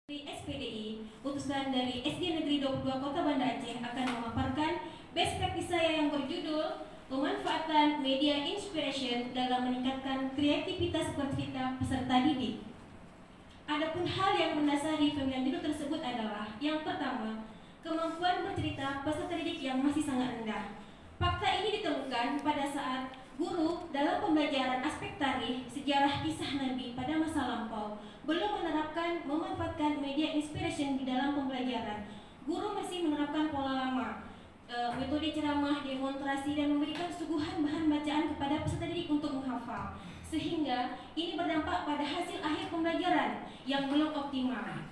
Dari SPDI, utusan dari SD Negeri 22 Kota Banda Aceh akan memaparkan best practice saya yang berjudul pemanfaatan media inspiration dalam meningkatkan kreativitas bercerita peserta didik. Adapun hal yang mendasari pemilihan judul tersebut adalah yang pertama, kemampuan bercerita peserta didik yang masih sangat rendah. Fakta ini ditemukan pada saat guru dalam pembelajaran aspek tarikh, sejarah kisah Nabi pada masa lampau belum memanfaatkan media inspiration di dalam pembelajaran. Guru masih menerapkan pola lama, metode ceramah, demonstrasi, dan memberikan suguhan bahan bacaan kepada peserta didik untuk menghafal, sehingga ini berdampak pada hasil akhir pembelajaran yang belum optimal.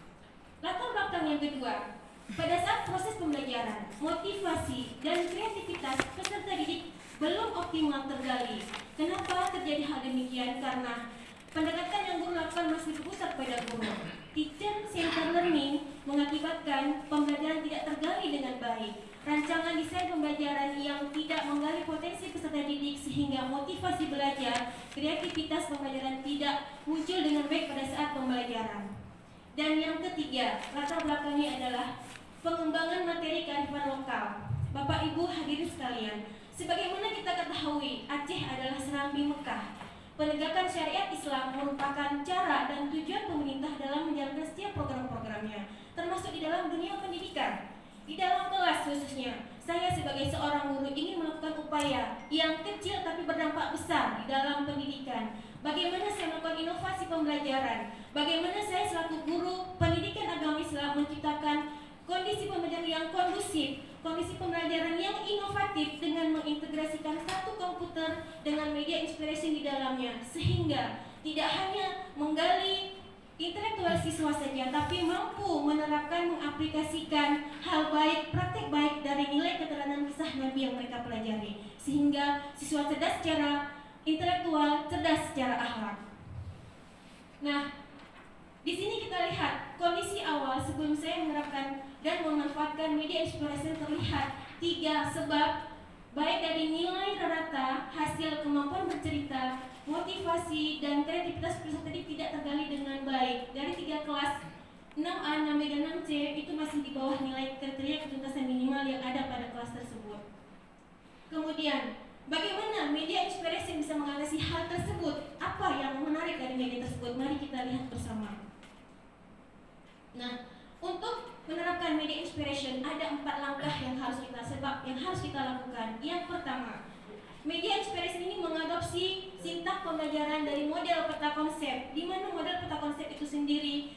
Latar belakang yang kedua, pada saat proses pembelajaran, motivasi dan kreativitas peserta didik belum optimal tergali. Kenapa terjadi hal demikian? Karena pendekatan yang guru lakukan masih berpusat pada guru. Teacher-centered learning mengakibatkan pembelajaran tidak tergali dengan baik. Rancangan desain pembelajaran yang tidak menggali potensi peserta didik sehingga motivasi belajar, kreativitas pembelajaran tidak muncul dengan baik pada saat pembelajaran. Dan yang ketiga, latar belakangnya adalah pengembangan materi kearifan lokal. Bapak Ibu hadirin sekalian, sebagaimana kita ketahui, Aceh adalah serambi Mekah. Penegakan syariat Islam merupakan cara dan tujuan pemerintah dalam menjalankan setiap program-programnya, termasuk di dalam dunia pendidikan. Di dalam kelas khususnya, saya sebagai seorang guru ingin melakukan upaya yang kecil tapi berdampak besar di dalam pendidikan. Bagaimana saya melakukan inovasi pembelajaran? Bagaimana saya selaku guru pendidikan agama Islam menciptakan kondisi pembelajaran yang kondusif, kondisi pembelajaran yang inovatif dengan mengintegrasikan satu komputer dengan media inspiration di dalamnya, sehingga tidak hanya menggali intelektual siswa saja, tapi mampu menerapkan, mengaplikasikan hal baik, praktek baik dari nilai keteladanan kisah Nabi yang mereka pelajari, sehingga siswa cerdas secara intelektual, cerdas secara akhlak. Nah, di sini kita lihat kondisi awal sebelum saya menerapkan dan memanfaatkan media inspiration terlihat 3 sebab, baik dari nilai rata, hasil kemampuan bercerita, motivasi, dan kreativitas peserta didik tidak tergali dengan baik. Dari 3 kelas 6A, 6B, dan 6C itu masih di bawah nilai kriteria ketuntasan minimal yang ada pada kelas tersebut. Kemudian, bagaimana media inspiration bisa mengatasi hal tersebut? Apa yang menarik dari media tersebut? Mari kita lihat bersama. Nah, untuk menerapkan media inspiration ada 4 langkah yang harus kita lakukan. Yang pertama, media inspiration ini mengadopsi sintak pembelajaran dari model peta konsep, di mana model peta konsep itu sendiri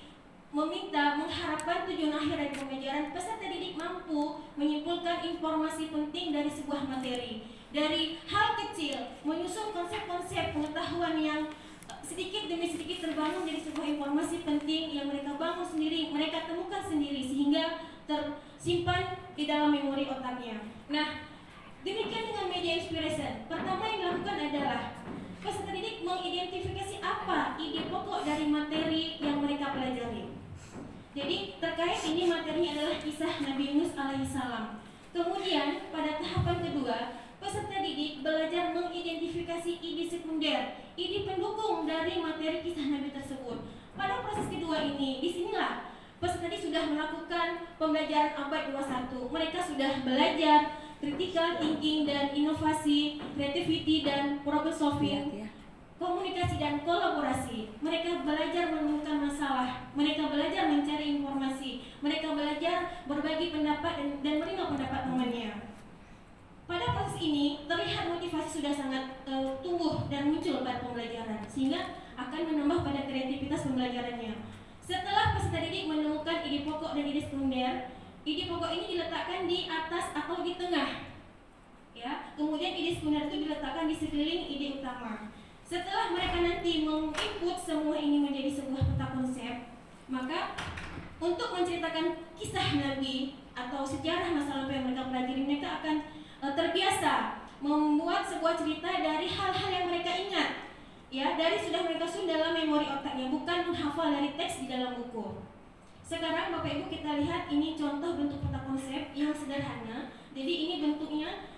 mengharapkan tujuan akhir dari pembelajaran peserta didik mampu menyimpulkan informasi penting dari sebuah materi. Dari hal kecil, menyusun konsep-konsep pengetahuan yang sedikit demi sedikit terbangun dari sebuah informasi penting yang mereka bangun sendiri, mereka temukan sendiri sehingga tersimpan di dalam memori otaknya. Nah, demikian dengan media inspiration. Pertama yang dilakukan adalah peserta didik mengidentifikasi apa ide pokok dari materi yang mereka pelajari. Jadi terkait ini materinya adalah kisah Nabi Yunus alaihissalam. Kemudian pada tahapan kedua, peserta didik belajar mengidentifikasi ide sekunder, ide pendukung dari materi kisah Nabi tersebut. Pada proses kedua ini, disinilah peserta didik sudah melakukan pembelajaran abad 21. Mereka sudah belajar critical thinking dan inovasi, creativity dan problem solving, komunikasi dan kolaborasi. Mereka belajar menemukan masalah, mereka belajar mencari informasi, mereka belajar berbagi pendapat dan menerima pendapat temannya. Pada proses ini terlihat motivasi sudah sangat tumbuh dan muncul pada pembelajaran, sehingga akan menambah pada kreativitas pembelajarannya. Setelah peserta didik menemukan ide pokok dan ide sekunder, ide pokok ini diletakkan di atas atau di tengah, ya. Kemudian ide sekunder itu diletakkan di sekeliling ide utama. Setelah mereka nanti menginput semua ini menjadi sebuah peta konsep, maka untuk menceritakan kisah Nabi atau sejarah masa lalu yang mereka pelajari, mereka akan terbiasa membuat sebuah cerita dari hal-hal yang mereka ingat, ya, dari sudah mereka susun dalam memori otaknya, bukan menghafal dari teks di dalam buku. Sekarang Bapak Ibu kita lihat ini contoh bentuk peta konsep yang sederhana. Jadi ini bentuknya,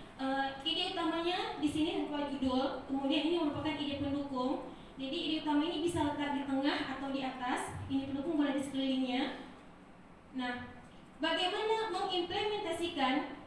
ide utamanya di sini berupa judul, kemudian ini merupakan ide pendukung, Jadi ide utama ini bisa letak di tengah atau di atas. Ini pendukung boleh di sekelilingnya. Nah, bagaimana mengimplementasikan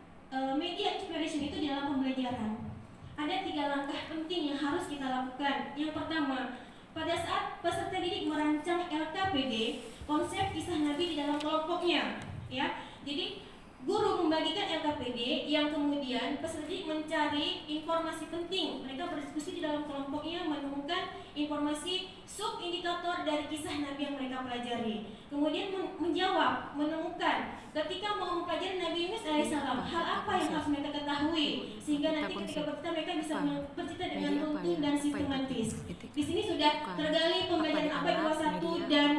media inspiration itu dalam pembelajaran? Ada 3 langkah penting yang harus kita lakukan. Yang pertama, pada saat peserta didik merancang LKPD, konsep kisah Nabi di dalam kelompoknya, ya. Jadi guru membagikan LKPD yang kemudian peserta didik mencari informasi penting. Mereka berdiskusi di dalam kelompoknya, menemukan informasi sub-indikator dari kisah Nabi yang mereka pelajari. Kemudian menjawab, menemukan ketika mau mempelajari Nabi Yunus alaihissalam, hal apa yang harus mereka ketahui sehingga nanti ketika bercerita mereka bisa bercerita dengan runtun dan sistematis. Di sini sudah tergali pembelajaran abad 21 dan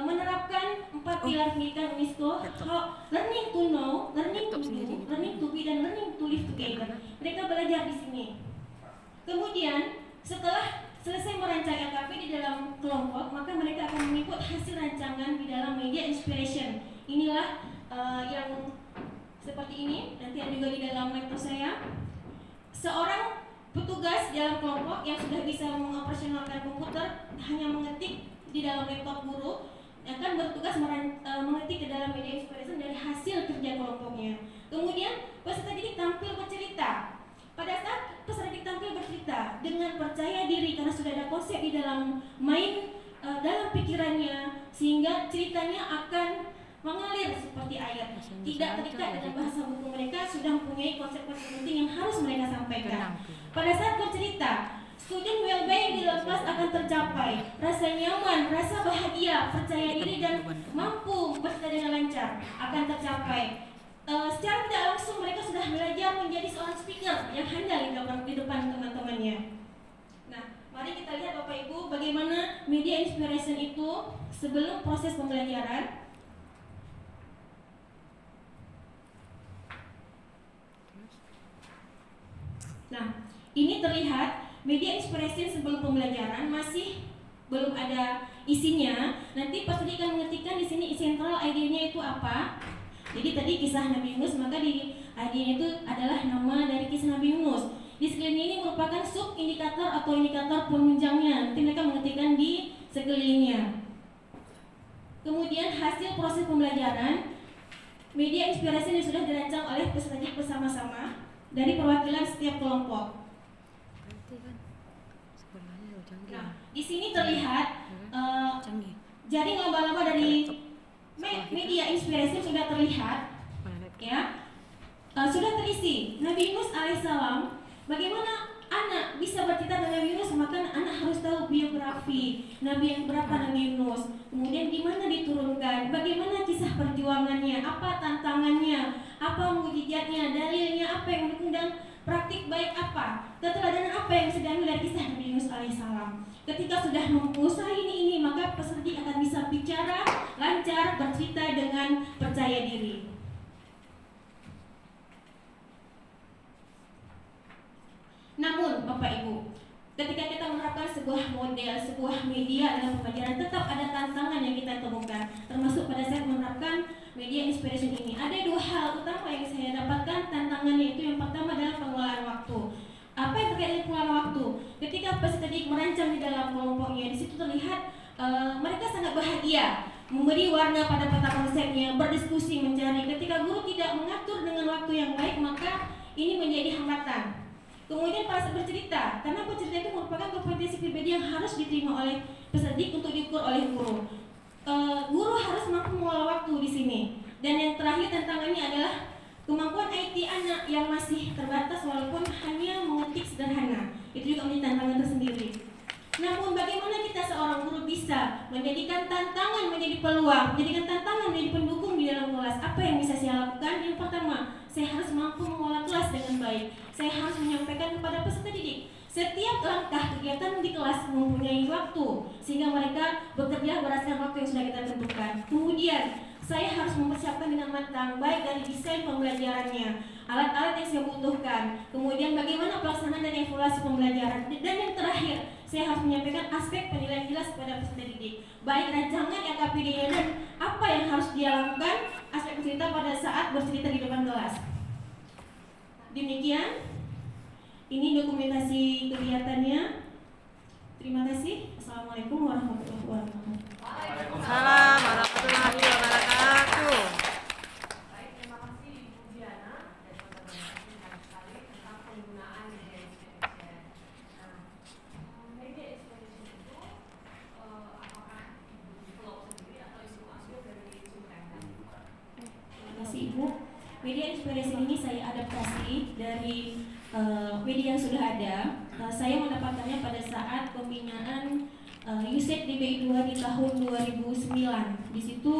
menerapkan 4 pilar pendidikan UNESCO, learning to know, learning to do, learning to be, dan learning to live together. Mereka belajar di sini. Kemudian setelah selesai merancang LKP di dalam kelompok, maka mereka akan mengikut hasil rancangan di dalam media inspiration. Inilah yang seperti ini, nanti ada juga di dalam laptop saya. Seorang petugas dalam kelompok yang sudah bisa mengoperasionalkan komputer hanya mengetik di dalam laptop guru akan bertugas mengetik ke dalam media inspiration dari hasil kerja kelompoknya. Kemudian peserta didik tampil bercerita. Pada saat peserta didik tampil bercerita dengan percaya diri karena sudah ada konsep di dalam dalam pikirannya, sehingga ceritanya akan mengalir seperti air, tidak terikat dengan bahasa buku. Mereka sudah mempunyai konsep-konsep penting yang harus mereka sampaikan. Pada saat bercerita, student well-being di dalam kelas akan tercapai. Rasa nyaman, rasa bahagia, percaya diri, dan mampu bercerita dengan lancar akan tercapai. Secara tidak langsung mereka sudah belajar menjadi seorang speaker yang handal di depan teman-temannya. Nah, mari kita lihat Bapak Ibu bagaimana media inspiration itu sebelum proses pembelajaran. Nah, ini terlihat media inspiration sebelum pembelajaran masih belum ada isinya. Nanti pas tadi akan mengetikkan di sini central idenya itu apa. Jadi tadi kisah Nabi Yunus, maka di idenya itu adalah nama dari kisah Nabi Yunus. Di sekeliling ini merupakan sub indikator atau indikator penunjangnya. Nanti mereka mengetikkan di sekelilingnya. Kemudian hasil proses pembelajaran, media inspiration yang sudah dirancang oleh peserta didik bersama-sama dari perwakilan setiap kelompok. Nah, di sini terlihat jaring laba-laba dari media inspiration sudah terlihat, ya, sudah terisi. Nabi Yunus alaihissalam, bagaimana anak bisa bercerita dengan Nabi Yunus? Maka anak harus tahu biografi Nabi yang berapa Nabi Yunus, kemudian di mana diturunkan, bagaimana kisah perjuangannya, apa tantangannya, apa mukjizatnya, dalilnya apa yang mendukung, dan praktik baik apa, keteladanan apa yang bisa diambil dari kisah Nabi Yunus alaihissalam. Ketika sudah mengusaha ini, maka peserta akan bisa bicara lancar, bercerita dengan percaya diri. Namun Bapak Ibu, ketika kita menerapkan sebuah model, sebuah media dalam pembelajaran, tetap ada tantangan yang kita temukan. Termasuk pada saat menerapkan media inspiration ini, ada 2 hal utama yang saya dapatkan tantangannya. Itu yang pertama adalah pengelolaan waktu. Apa yang terkait dengan pengelolaan waktu? Ketika peserta didik merancang di dalam kelompoknya, di situ terlihat mereka sangat bahagia memberi warna pada peta konsepnya, berdiskusi, mencari. Ketika guru tidak mengatur dengan waktu yang baik, maka ini menjadi hambatan. Kemudian pada saat bercerita, karena bercerita itu merupakan kompetensi pribadi yang harus diterima oleh peserta didik untuk diukur oleh guru. Guru harus mampu mengelola waktu di sini. Dan yang terakhir tantangannya adalah kemampuan IT anak yang masih terbatas walaupun hanya mengetik sederhana. Itu juga menjadi tantangan tersendiri. Namun bagaimana kita seorang guru bisa menjadikan tantangan menjadi peluang, menjadikan tantangan menjadi pendukung di dalam kelas? Apa yang bisa saya lakukan? Yang pertama, saya harus mampu mengelola kelas dengan baik. Saya harus menyampaikan kepada peserta didik setiap langkah kegiatan di kelas mempunyai waktu, sehingga mereka bekerja berdasarkan waktu yang sudah kita tentukan. Kemudian saya harus mempersiapkan dengan matang baik dari desain pembelajarannya, alat-alat yang saya butuhkan, kemudian bagaimana pelaksanaan dan evaluasi pembelajaran, dan yang terakhir saya harus menyampaikan aspek penilaian jelas kepada peserta didik, baik rancangan LKPD-nya dan apa yang harus dia lakukan, aspek cerita pada saat bercerita di depan kelas. Demikian, ini dokumentasi kegiatannya. Terima kasih. Assalamualaikum warahmatullahi wabarakatuh. Waalaikumsalam warahmatullahi wabarakatuh. Baik, terima kasih Ibu Diana dan teman-teman menarik sekali tentang penggunaan media inspiration. Nah, media inspiration itu apakah Ibu develop sendiri atau Ibu ambil dari sumber yang lain? Terima kasih Ibu. Media inspiration ini saya adaptasi dari media yang sudah ada. Saya mendapatkannya pada saat pembinaan USAID DBI 2 di tahun 2009. Di situ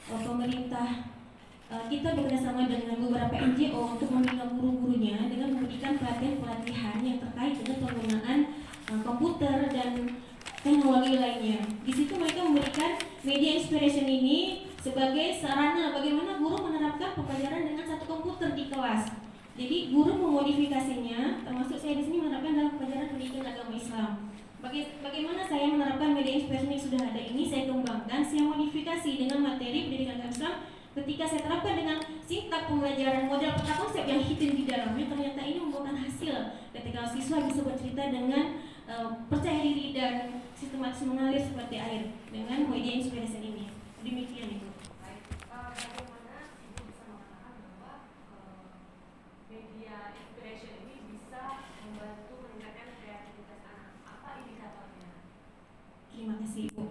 pemerintah kita bekerjasama dengan beberapa NGO untuk membina guru-gurunya dengan memberikan pelatihan-pelatihan yang terkait dengan penggunaan komputer dan teknologi lainnya. Di situ mereka memberikan media inspiration ini sebagai sarana bagaimana guru menerapkan pembelajaran dengan satu komputer di kelas. Jadi guru memodifikasinya, termasuk saya di sini menerapkan dalam pelajaran pendidikan agama Islam. Bagaimana saya menerapkan media inspiration yang sudah ada ini, saya kembangkan, saya modifikasi dengan materi pendidikan agama Islam. Ketika saya terapkan dengan singkat pembelajaran model peta konsep yang hidden di dalamnya, ternyata ini membuahkan hasil ketika siswa bisa bercerita dengan percaya diri dan sistematis mengalir seperti air dengan media inspiration ini. Demikian Ibu. Baik, bagaimana Ibu bisa mengatakan bahwa media inspiration ini bisa membantu meningkatkan kreativitas anak? Apa indikatornya? Terima kasih Ibu.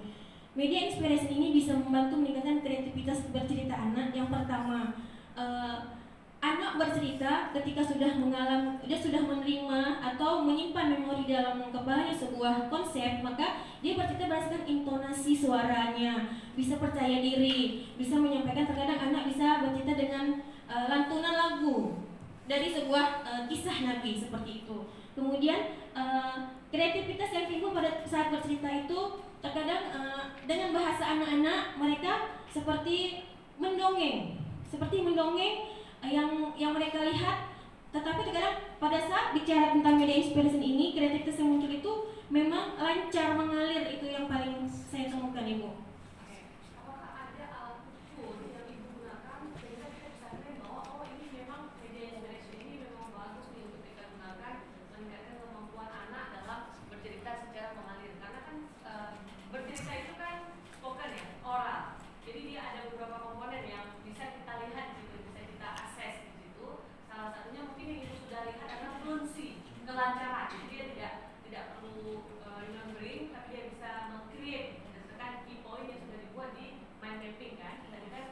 Media inspiration ini bisa membantu meningkatkan kreativitas bercerita anak. Yang pertama, anak bercerita ketika dia sudah menerima atau menyimpan memori dalam kepalanya sebuah konsep, maka dia bercerita berdasarkan intonasi suaranya, bisa percaya diri, bisa menyampaikan. Terkadang anak bisa bercerita dengan lantunan lagu dari sebuah kisah Nabi seperti itu. Kemudian kreativitas yang timbul pada saat bercerita itu terkadang dengan bahasa anak-anak mereka seperti mendongeng yang mereka lihat. Tetapi terkadang pada saat bicara tentang media inspiration ini, kreativitas yang muncul itu memang lancar mengalir. Itu yang paling saya temukan Ibu. Oke. Apakah ada alat ukur yang Ibu gunakan sehingga kita bisa melihat bahwa oh ini memang media inspiration ini memang bagus nih untuk kita gunakan meningkatkan kemampuan anak dalam bercerita secara mengalir? Karena kan bercerita itu kan spoken ya, oral. Jadi dia ada beberapa komponen yang bisa kita lihat gitu, bisa kita akses di situ. Salah satunya mungkin yang Ibu sudah lihat adalah fluency, kelancaran. Jadi dia tidak perlu remembering, tapi dia bisa meng-create berdasarkan key point yang sudah dibuat di mind mapping kan. Tadi kan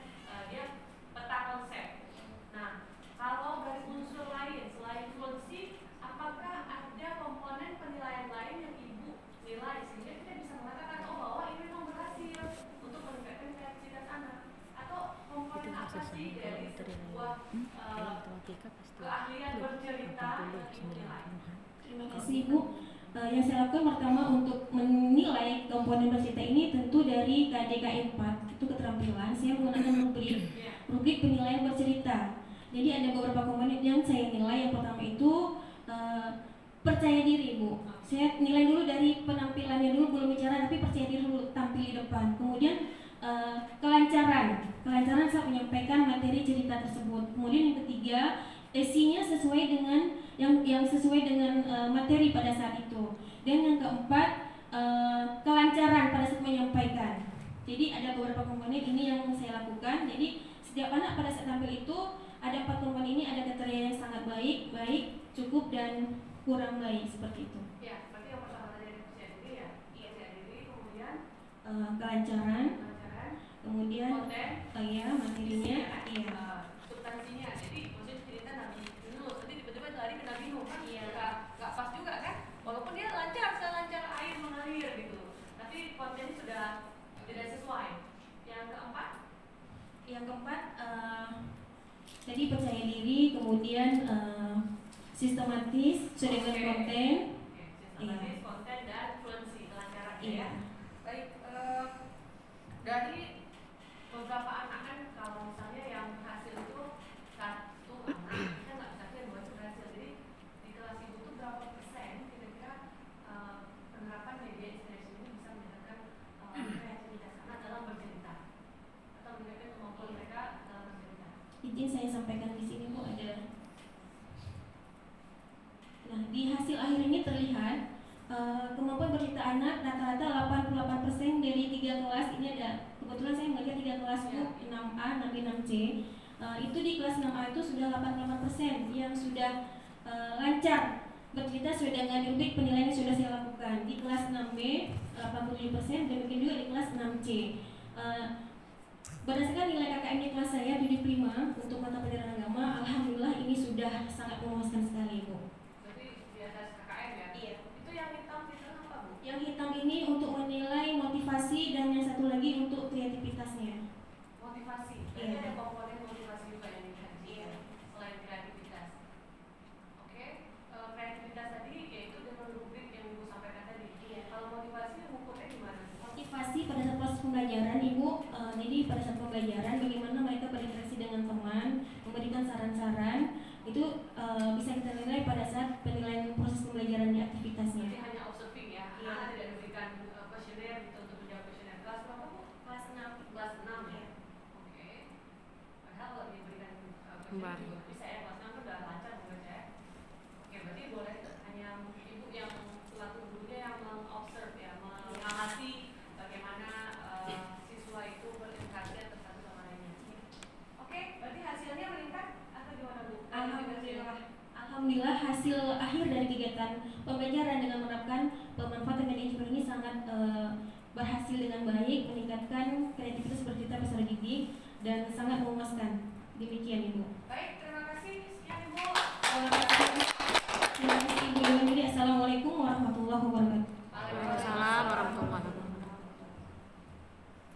dia peta konsep. Nah, kalau dari unsur lain selain fluency, apakah ada komponen penilaian lain yang Ibu nilai sehingga kita bisa mengatakan oh bahwa ini memang berhasil untuk meningkatkan kreativitas anak? Atau komponen apa sih dari sebuah keahlian bercerita yang Ibu nilai? Terima kasih Ibu. Yang saya lakukan pertama untuk menilai komponen bercerita ini tentu dari KDKI 4 itu keterampilan. Saya menggunakan rubrik penilaian bercerita. Jadi ada beberapa komponen yang saya nilai. Yang pertama itu percaya diri Bu. Saya nilai dulu dari penampilannya dulu, belum bicara tapi percaya diri dulu, tampil di depan. Kemudian kelancaran saat menyampaikan materi cerita tersebut. Kemudian yang ketiga, isinya sesuai dengan yang sesuai dengan materi pada saat itu. Dan yang keempat, kelancaran pada saat menyampaikan. Jadi ada beberapa komponen ini yang saya lakukan. Jadi setiap anak pada saat tampil itu ada 4 komponen ini, ada kriteria yang sangat baik, cukup dan kurang baik seperti itu. Ya, berarti yang pertama tadi ada percaya diri ya. Percaya diri, kemudian kelancaran, kemudian konten, materinya, substansinya. Jadi maksudnya cerita Nabi Yunus, nanti tiba-tiba lari ke Nabi Nuh kan? Nggak pas juga kan? Walaupun dia selancar air mengalir gitu, tapi kontennya sudah tidak sesuai. Yang keempat, jadi percaya diri, kemudian sistematis, sesuai dengan konten. Sistematis, konten dan fluency, kelancaran ya. Baik, dari beberapa anak kan kalau misalnya yang berhasil itu satu anak, kita nggak bisa lihat bahwa itu berhasil. Jadi di kelas Ibu itu berapa persen kira-kira penerapan media inspiration ini bisa meningkatkan kreativitas anak dalam bercerita atau meningkatkan kemampuan mereka dalam bercerita? Izin saya sampaikan di sini Bu, ada. Nah, di hasil akhir ini terlihat kemampuan bercerita anak rata-rata 88% dari 3 kelas. Ini ada, kebetulan saya melihat 3 kelas Bu, 6A, 6B, 6C. Itu di kelas 6A itu sudah 88% yang sudah lancar bercerita sesuai dengan rubrik penilaian yang sudah saya lakukan. Di kelas 6B 87%, demikian juga di kelas 6C. Berdasarkan nilai KKM di kelas saya 75 untuk mata pelajaran agama, alhamdulillah ini sudah sangat memuaskan sekali Bu. Berarti di atas KKM ya? Iya. Itu yang hitam itu apa Bu? Yang hitam ini untuk menilai motivasi dan yang satu lagi untuk kreativitasnya. Motivasi. Berarti Iya. ada komponen motivasi juga yang dikaji Iya. selain kreativitas. Oke, kreativitas tadi yaitu dengan rubrik yang Ibu sampaikan tadi. Iya. Kalau motivasi ukurnya gimana? Motivasi pada saat proses pembelajaran Ibu, jadi pada saat pembelajaran bagaimana mereka berinteraksi dengan teman, memberikan saran-saran, itu bisa kita nilai pada saat penilaian proses pembelajaran di aktivitasnya. Berarti hanya observing ya? Iya. Anak tidak diberikan kuesioner gitu untuk menjawab kuesioner. Kelas berapa Bu? Kelas 6. Kelas 6 ya? Oke. Padahal kalau diberikan kuesioner Kembali. juga bisa ya, kelas 6 kan udah lancar membaca ya. Oke, berarti boleh hanya Ibu yang selaku gurunya yang mengobserve ya, mengawasi bagaimana siswa itu berinteraksi antara satu sama lainnya. Oke, berarti hasilnya meningkat atau gimana Bu? Alhamdulillah hasil akhir dari kegiatan pembelajaran dengan menerapkan pemanfaatan media inspirasi ini sangat berhasil dengan baik, meningkatkan kreativitas bercerita peserta didik dan sangat memuaskan. Demikian Ibu. Baik,